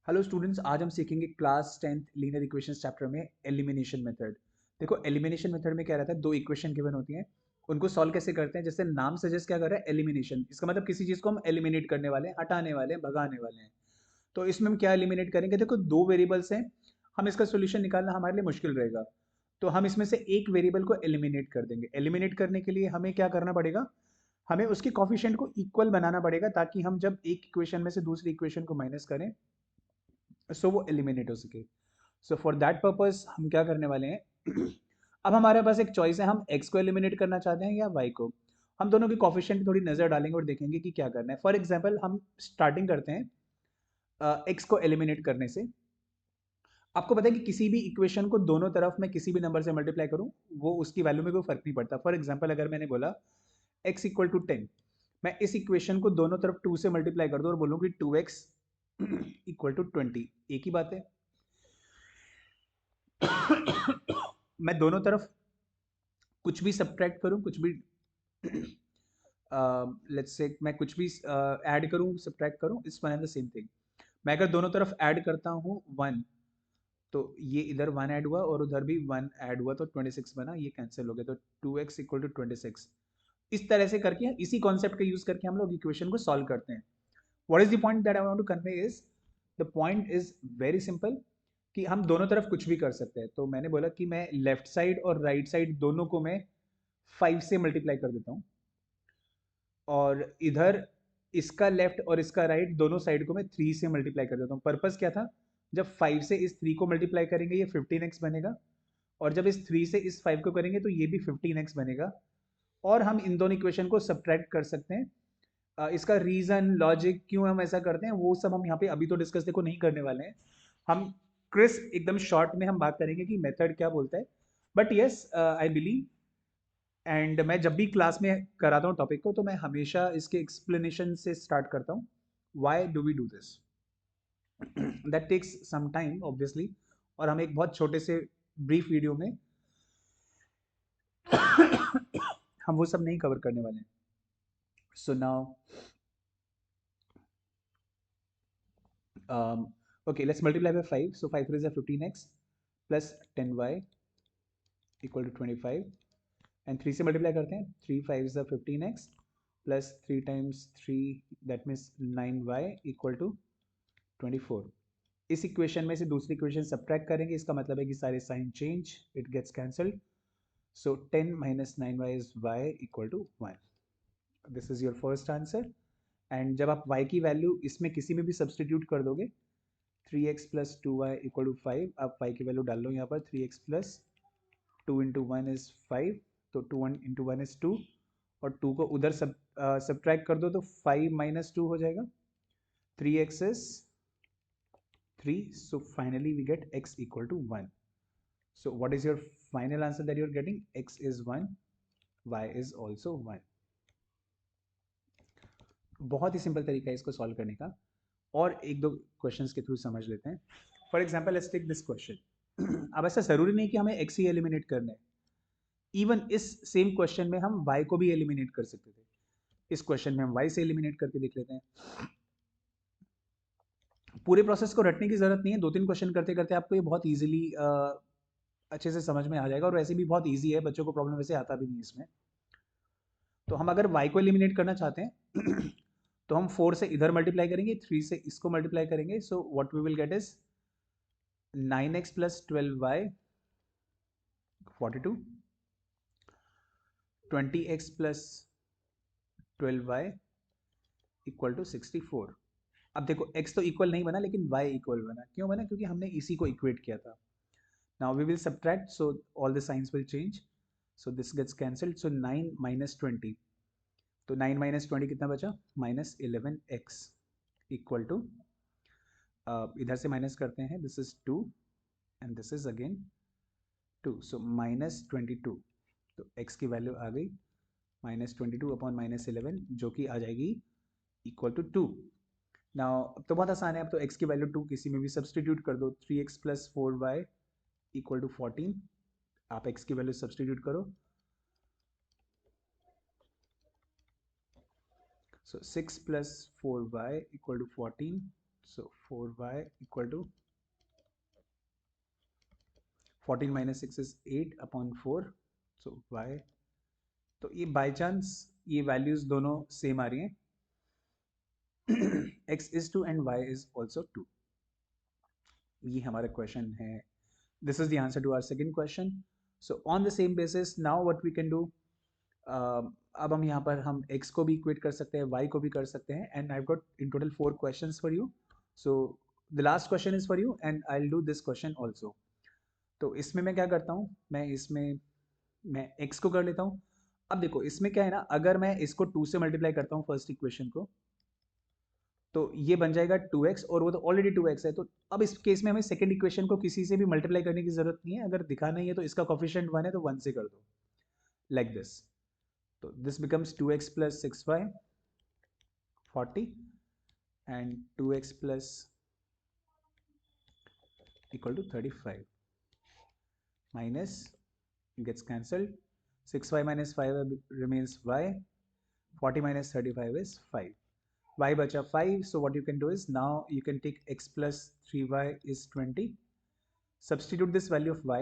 Hello students, आज हम सीखेंगे class 10th linear equations chapter में एलिमिनेशन मेथड। देखो, एलिमिनेशन मेथड में क्या रहता है, दो इक्वेशन गिवन होती हैं, उनको सॉल्व कैसे करते हैं। जैसे नाम सजेस्ट क्या कर रहा है, एलिमिनेशन। इसका मतलब किसी चीज़ को हम एलिमिनेट करने वाले हैं, हटाने वाले हैं, भगाने वाले हैं। तो इसमें हम क्या एलिमिनेट करेंगे, देखो दो वेरिएबल्स हैं, हम इसका सोल्यूशन निकालना हमारे लिए मुश्किल रहेगा। तो हम इसमें से एक वेरिएबल को एलिमिनेट कर देंगे। एलिमिनेट करने के लिए हमें क्या करना पड़ेगा, हमें उसके कॉफिशिएंट को इक्वल बनाना पड़ेगा, ताकि हम जब एक इक्वेशन में से दूसरी इक्वेशन को माइनस करें सो वो एलिमिनेट हो सके। सो फॉर दैट पर्पस हम क्या करने वाले हैं अब हमारे पास एक चॉइस है, हम x को एलिमिनेट करना चाहते हैं या y को। हम दोनों की कॉफिशिएंट थोड़ी नज़र डालेंगे और देखेंगे कि क्या करना है। फॉर एग्जांपल हम स्टार्टिंग करते हैं x को एलिमिनेट करने से। आपको पता है कि किसी भी इक्वेशन को दोनों तरफ मैं किसी भी नंबर से मल्टीप्लाई करूं, वो उसकी वैल्यू में कोई फर्क नहीं पड़ता। फॉर एग्जांपल अगर मैंने बोला x इक्वल टू 10, मैं इस इक्वेशन को दोनों तरफ 2 से मल्टीप्लाई कर दूं और बोलूं कि 2x इक्वल टू 20, एक ही बात है। मैं दोनों तरफ कुछ भी सब्ट्रैक्ट करूं, कुछ भी लेट्स से मैं कुछ भी ऐड करूं सब्ट्रैक्ट करूं, it's one and the same thing. मैं अगर दोनों तरफ ऐड करता हूं 1, तो ये इधर 1 ऐड हुआ और उधर भी 1 ऐड हुआ, तो 26 बना, ये कैंसिल हो गया, तो 2x इक्वल टू 26। इस तरह से करके, इसी कॉन्सेप्ट का यूज करके हम लोग इक्वेशन को सॉल्व करते हैं। What is the point that I want to convey is, the point is very simple, कि हम दोनों तरफ कुछ भी कर सकते हैं। तो मैंने बोला कि मैं लेफ्ट साइड और राइट साइड दोनों को मैं 5 से मल्टीप्लाई कर देता हूँ, और इधर इसका लेफ्ट और इसका राइट दोनों साइड को मैं 3 से मल्टीप्लाई कर देता हूँ। पर्पस क्या था, जब 5 से इस 3 को मल्टीप्लाई करेंगे ये 15x बनेगा, और जब इस 3 से इस 5 को करेंगे तो ये भी 15x बनेगा। और हम इन दोनों इक्वेशन को सब्ट्रैक्ट कर सकते हैं। इसका रीजन लॉजिक क्यों हम ऐसा करते हैं वो सब हम यहाँ पे अभी तो डिस्कस देखो नहीं करने वाले हैं। हम क्रिस्प एकदम शॉर्ट में हम बात करेंगे कि मेथड क्या बोलता है। But yes, I believe, and मैं जब भी क्लास में कराता हूँ टॉपिक को, तो मैं हमेशा इसके एक्सप्लेनेशन से स्टार्ट करता हूँ। Why do we do this, that takes some time obviously, और हम एक बहुत छोटे से ब्रीफ वीडियो में हम वो सब नहीं कवर करने वाले हैं। So now okay, let's multiply by 5. So 5 is 15x plus 10y equal to 25, and 3 से मल्टीप्लाई करते हैं, 3 5 is 15x plus 3 times 3, that means 9y equal to 24। इस इक्वेशन में से दूसरी इक्वेशन सब्ट्रैक्ट करेंगे, इसका मतलब है कि सारे sign change, it gets cancelled. So 10 minus 9y is y equal to 1। This is your first answer. And जब आप y की वैल्यू इसमें किसी में भी सब्सटीट्यूट कर दोगे, 3x plus 2y equal to 5, आप y की वैल्यू डाल लो यहाँ पर, 3x plus 2 into one is 5, तो 2 इंटू वन इज 2, और 2 को उधर सब्ट्रैक्ट कर दो तो 5 माइनस 2 हो जाएगा, 3x is 3, so finally we get x equal to 1। So what is your final answer that you're getting? X is 1, y is also 1। बहुत ही सिंपल तरीका है इसको सॉल्व करने का, और एक दो क्वेश्चंस के थ्रू समझ लेते हैं। For example let's take this question. अब ऐसा ज़रूरी नहीं कि हमें x ही एलिमिनेट करना है, इवन इस सेम क्वेश्चन में हम y को भी एलिमिनेट कर सकते थे। इस क्वेश्चन में हम y से एलिमिनेट करके देख लेते हैं। पूरे प्रोसेस को रटने की जरूरत नहीं है, दो तीन क्वेश्चन करते करते आपको ये बहुत ईजिली अच्छे से समझ में आ जाएगा, और वैसे भी बहुत ईजी है, बच्चों को प्रॉब्लम वैसे आता भी नहीं इसमें। तो हम अगर y को एलिमिनेट करना चाहते हैं तो हम 4 से इधर मल्टीप्लाई करेंगे, 3 से इसको मल्टीप्लाई करेंगे, so what we will get is 9x plus 12y 42, 20x plus 12y equal to 64। अब देखो x तो इक्वल नहीं बना, लेकिन y इक्वल बना। क्यों बना? क्योंकि हमने इसी को इक्वेट किया था। Now we will subtract, so all the signs will change, so this gets cancelled, so 9 minus 20, तो 9 माइनस 20 कितना बचा, माइनस 11x इक्वल टू, इधर से माइनस करते हैं, this is 2 and this is again 2, so minus 22। तो x की value आ गई माइनस 22 अपॉन माइनस 11, जो कि आ जाएगी इक्वल टू 2। नाउ अब तो बहुत आसान है, अब तो x की वैल्यू 2 किसी में भी सब्सटीट्यूट कर दो, 3x plus 4y equal to 14। आप x की वैल्यू सब्सटीट्यूट करो, so 6 plus 4y equal to 14, So 4y equal to 14 minus 6 is 8 upon 4. So y, तो ये बाय चांस ये वैल्यूज दोनों सेम आ रही हैं. x is 2 and y is also 2. ये हमारा क्वेश्चन है. This is the answer to our second question. So on the same basis, now what we can do, अब हम यहाँ पर हम x को भी इक्वेट कर सकते हैं, y को भी कर सकते हैं, and I've got in total 4 questions for you. So the last question is for you and I'll do this question also. तो इसमें मैं क्या करता हूँ, मैं x को कर लेता हूँ. अब देखो इसमें क्या है ना, अगर मैं इसको 2 से मल्टीप्लाई करता हूँ फर्स्ट इक्वेशन को, तो ये बन जाएगा 2x और वो तो ऑलरेडी 2x है. तो अब इस केस में हमें सेकंड इक्वेशन को किसी से भी मल्टीप्लाई करने की जरूरत नहीं है. अगर दिखाना ही है तो इसका कोफिशिएंट 1 है तो 1 से कर दो, लाइक दिस. तो this becomes 2x plus 6y 40 and 2x plus equal to 35 minus gets cancelled. 6y minus 5 remains y. 40 minus 35 is 5. Y bacha 5. So what you can do is now you can take x plus 3y is 20. Substitute this value of y.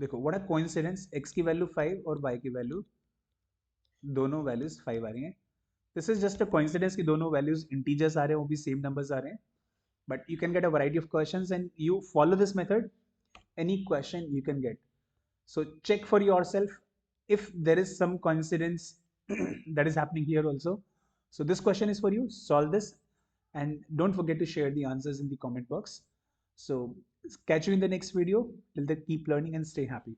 देखो what a coincidence, x की value 5 और y की value, दोनों values 5 आ रही हैं. This is just a coincidence कि दोनों values integers आ रहे हैं, वो भी सेम नंबर्स आ रहे हैं. But you can get a variety of questions and you follow this method, any question you can get. So check for yourself if there is some coincidence that is happening here also. So this question is for you. Solve this and don't forget to share the answers in the comment box. So catch you in the next video. Till then, keep learning and stay happy.